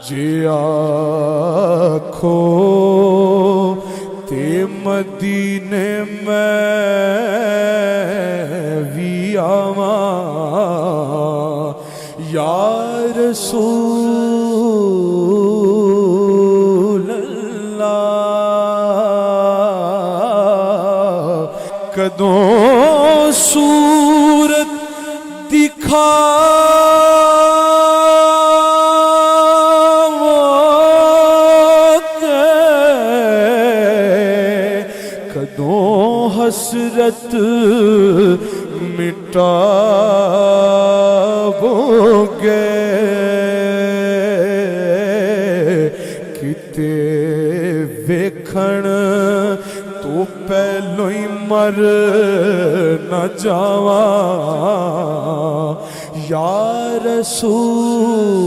جے آکھو تے مدینے میں وی آواں یا رسول اللہ کدوں صورت کدوں حسرت مٹاو گے کتے ویکھن تو پہلو ہی مر نہ جاواں یا رسول